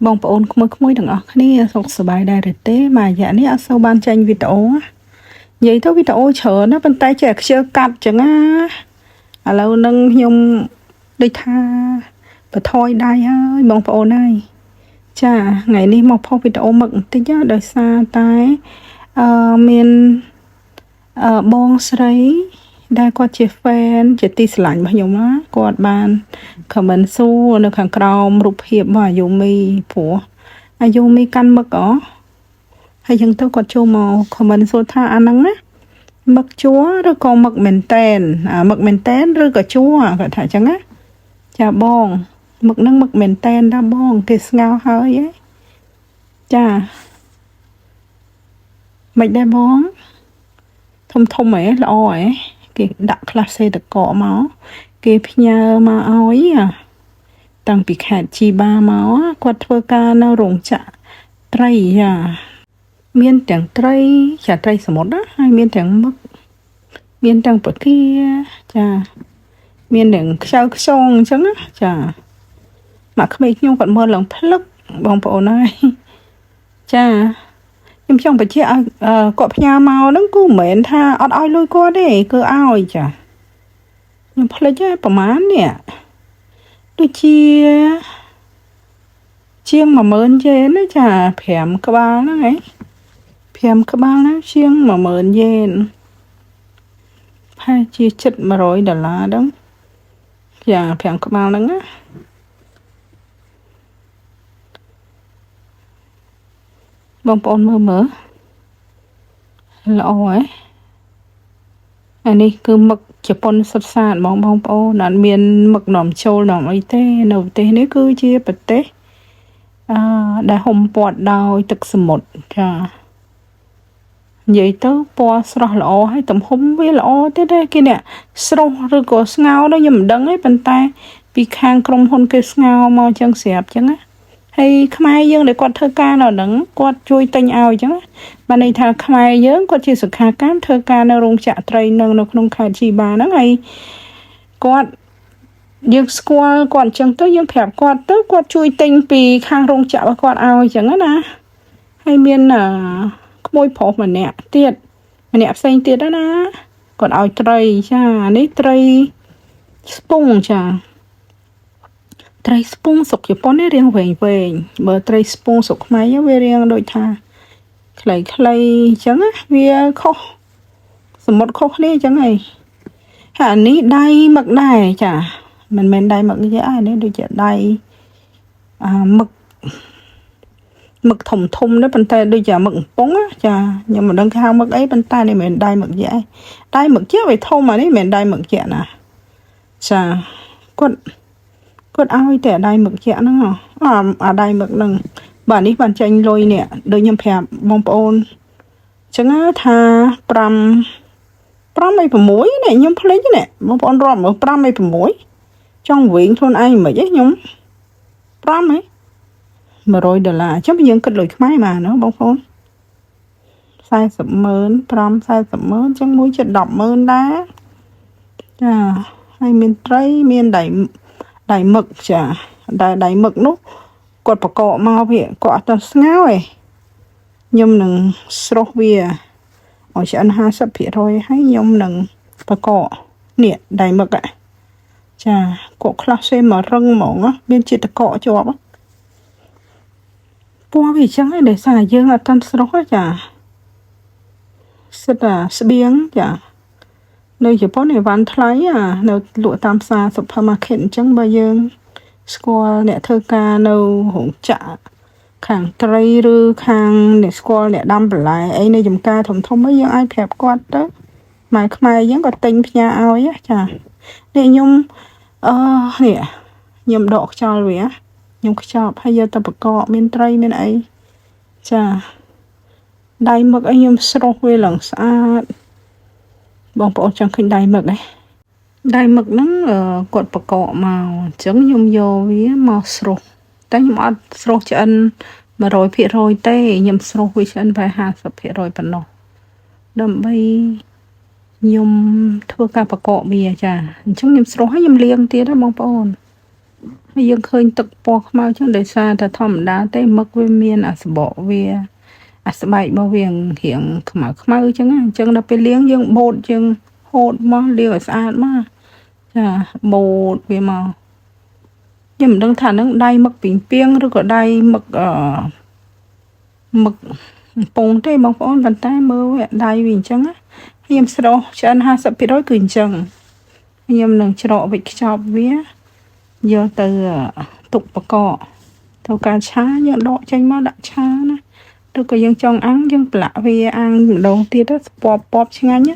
បងប្អូនក្មួយៗទាំងអស់គ្នាសុខសប្បាយដែរឬទេមួយរយៈនេះអត់សូវបានចេញវីដេអូនិយាយទៅវីដេអូច្រើនណាប៉ុន្តែចេះខ្ជិលកាត់ចឹងណាឥឡូវនឹងខ្ញុំដូចថាបន្ថយដៃហើយបងប្អូនហើយចាថ្ងៃនេះមកផុសវីដេអូមកបន្តិចដោយសារតែមានបងស្រីដែលគាត់ជា fan ជាទីស្រឡាញ់របស់ខ្ញុំណាគាត់បាន comment សួរនៅខាងក្រោមរូបភាពរបស់អាយុមីព្រោះអាយុមីកាន់មឹកហើយចឹងទៅគាត់ចូលមក comment សួរថាអាហ្នឹងណាមឹកជួឬក៏មឹកមែនតែនមឹកមែនតែនឬក៏ជួគាត់ថាចឹងណាចាបងមឹកហ្នឹងមឹកមែនតែនដែរបងគេស្ងោហើយចាមិនដែរបងធំហ៎ល្អហ៎គេដាក់ក្លាសេតកមកគេផ្ញើមកឲ្យតាំងពីខេត្តជីបាមកគាត់ធ្វើការនៅរោងចក្រត្រីមានទាំងត្រីត្រីសមុទ្រណាហើយមានទាំងមឹកមានទាំងប្រគាចាមានទាំងខ្ចៅខ្យងអញ្ចឹងណាចាមកក្មេងខ្ញុំគាត់មើលឡើងភ្លឹកបងប្អូនហើយចាខ្ញុំចង់បញ្ជាក់ឲ្យគាត់ផ្ញើមកហ្នឹងគឺមិនមែនថាអត់ឲ្យលុយគាត់ទេគឺឲ្យចាខ្ញុំភ្លេចហើយប្រហែលនេះដូចជាង 10000 យេនណាចា5ក្បាលហ្នឹងហ៎5ក្បាលហ្នឹងជាង 10000 យេនហើយជាជិត$100ហ្នឹងចា5ក្បាលហ្នឹងណាបងប្អូនមើលល្អហ៎អានេះគឺមឹកជប៉ុនសុទ្ធសាធបងប្អូនអត់មានមឹកនាំចូលនាំអីទេនៅប្រទេសនេះគឺជាប្រទេសដែលហុំព័ទ្ធដោយទឹកសមុទ្រចានិយាយទៅពណ៌ស្រស់ល្អហើយទំហំវាល្អទៀតទេគេនេះស្រស់ឬក៏ស្ងោរខ្ញុំមិនដឹងទេប៉ុន្តែពីខាងក្រុមហ៊ុនគេស្ងោរមកចឹងស្រាប់ចឹងណាហើយខ្មែរយើងដែលគាត់ធ្វើការនៅហ្នឹងគាត់ជួយទិញឲ្យចឹងណាបានន័យថាខ្មែរយើងគាត់ជាសុខាកម្មធ្វើការនៅរោងចក្រត្រីនៅក្នុងខេត្តជីបាហ្នឹងហើយគាត់យើងស្គាល់គាត់អញ្ចឹងទៅយើងប្រាប់គាត់ទៅគាត់ជួយទិញពីខាងរោងចក្ររបស់គាត់ឲ្យអញ្ចឹងណាហើយមានក្មួយប្រុសម្នាក់ទៀតម្នាក់ផ្សេងទៀតណាគាត់ឲ្យត្រីចានេះត្រីស្ពង់ចាត្រីស្ពង់ស្រុកជប៉ុននេះរាងវែងបើត្រីស្ពង់ស្រុកខ្មែរវារាងដូចថាខ្លីៗអញ្ចឹងណាវាខុសសមុទ្រខុសគ្នាអញ្ចឹងហីហើយអានេះដៃមឹកដែរចាមិនមែនដៃមឹកទេនេះដូចជាដៃមឹកធំដែរប៉ុន្តែដូចជាមឹកកំប៉ុងចាខ្ញុំមិនដឹងថាមឹកអីប៉ុន្តែនេះមិនមែនដៃមឹកយៈដៃមឹកយៈវាធំអានេះមិនមែនដៃមឹកយៈណាចាគាត់ឲ្យតែដៃមឹកយៈហ្នឹងអាដៃមឹកហ្នឹងបាទនេះបានចាញ់លុយនេះដូចខ្ញុំប្រាប់បងប្អូនចឹងថា5ឲ្យ6នេះខ្ញុំភ្លេចនេះបងប្អូនរាប់មើល5ឲ្យ6ចង់វិញខ្លួនឯងមិនហីខ្ញុំ5ហ៎$100ចាំយើងគិតលុយខ្មែរមកណាបងប្អូន400000 400000ចឹងមួយជិត100000ដែរចាហើយមានត្រីមានដៃមឹកចាដៃមឹកនោះគាត់បកកមកវាគាត់អត់ទៅស្ងោរឯងខ្ញុំនឹងស្រុះវាឲ្យឆ្អិន 50% ហើយខ្ញុំនឹងបកកនេះដៃមឹកចាគាត់ខ្លះសេមករឹងហ្មងមានជាតិកកជាប់ពណ៌វាអញ្ចឹងឯងដោយសារយើងអត់តាន់ស្រុះចាសិតស្បៀងចានៅជប៉ុនអីវ៉ាន់ថ្លៃនៅលក់តាមផ្សារ supermarket អញ្ចឹងបើយើងស្គាល់អ្នកធ្វើការនៅរោងចក្រខាងត្រីឬខាងអ្នកស្គាល់អ្នកដាំបន្លែអីនៅចំការធំអីយើងអាចប្រាប់គាត់ទៅម៉ែខ្មែរយើងក៏ទិញផ្ញើឲ្យចានេះខ្ញុំនេះខ្ញុំដកខ្យល់វាខ្ញុំខ្ចប់ហើយយកទៅបកកមានត្រីមានអីចាដៃមឹកអីខ្ញុំស្រុះវាឡើងស្អាតបងប្អូនចង់ឃើញដៃមឹកទេដៃមឹកហ្នឹងគាត់បកកមកអញ្ចឹងខ្ញុំយកវាមកស្រុះតែខ្ញុំអត់ស្រុះឆ្អិន 100% ទេខ្ញុំស្រុះវាឆ្អិនប្រហែល 50% ប៉ុណ្ណោះដើម្បីខ្ញុំធ្វើការបកកវាចាអញ្ចឹងខ្ញុំស្រុះហើយខ្ញុំលាងទៀតណាបងប្អូន ហើយយើងឃើញទឹកពណ៌ខ្មៅចឹងដោយសារតែធម្មតាទេមឹកវាមានអាសបកវាអាស្បែករបស់វារៀងខ្មៅចឹងណាអញ្ចឹងដល់ពេលលាងយើងបូតយើងហូតមកលាងឲ្យស្អាតមកចាបូតវាមកខ្ញុំមិនដឹងថានឹងដៃមឹកពីងពីងឬក៏ដៃមឹកមឹកកំពងទេបងប្អូនប៉ុន្តែមើលវាដៃវាអញ្ចឹងណាខ្ញុំស្រោះឆ្អិន 50% គឺអញ្ចឹងខ្ញុំនឹងច្រកវិចខ្ចប់វាយកទៅទុកបកកទៅការឆាយើងដកចេញមកដាក់ឆាណាឬក៏យើងចង់អាំងយើងប្រឡាក់វាអាំងម្ដងទៀតទៅពណ៌ឆ្ងាញ់ណា